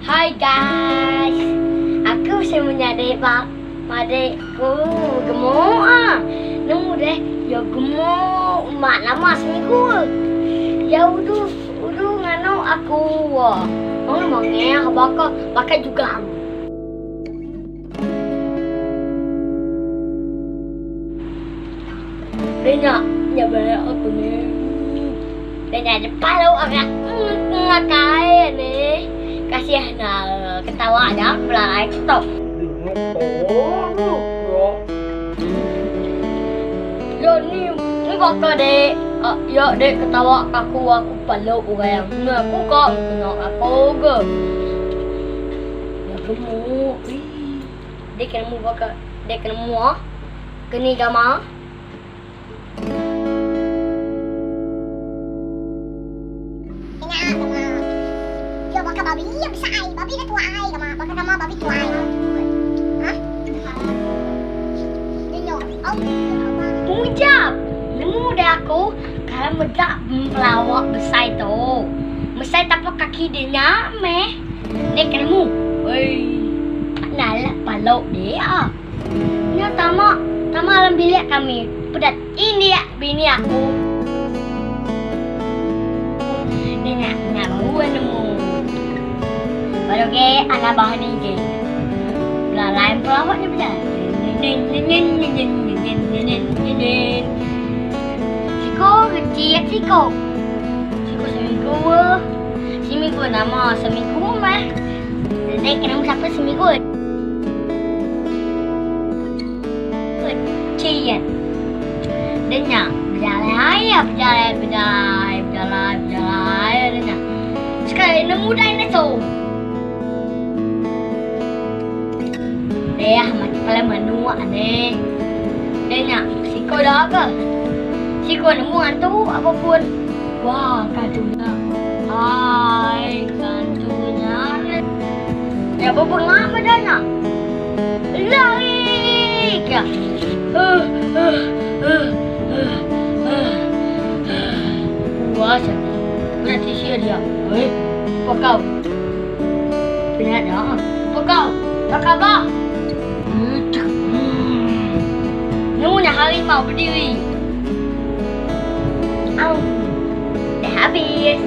Hai guys, aku sebenarnya madekku gemuk nemu deh, ya gemuk mak nama seminggu. Ya udah ngano aku ngomongnya bakal juga. Dia nya banyak aku nih. Dia depan lu agak ngakai nih. Kasihan ketawa dah belai stop. Yo ni bakal dek. Ya dek ketawa aku peluk orang. Aku kok kena aku ke. Ya gemuk. Dek kena bakal dek kena muah. Keni gama. Baka babi yang bisa ai, babi na tua ai kama, baka nama babi tua ai. Hah? Ninyo, Mujab. Nemu dah aku kalau medak pelawak besar tu. Besar tapak kaki dia nyameh. Dia kena woi. Nalak palok dia. Ni tama dalam bilik kami. Pedat ini ya bini aku. Dia nak nemu. Baru ke anak bahan ni je. Lain pelawaknya benar. Siko kecil siko seminggu nama seminggu mah. Jadi kena siapa seminggu. Kecil. Dia berjalan. Dia sekarang nemu dinosaur. Dia macam kepala menua ni. Dia siko dah ke? Siko nemu hantu apapun. Wah, kantunya. Hai, kantunya. Ya, apa ngapa dah nak? Lari ke? Wah, cantik. Berarti dia. Hei, apa kau? Penat dah. Apa kau? Apa khabar? Nemunya harimau berdiri. Dah habis.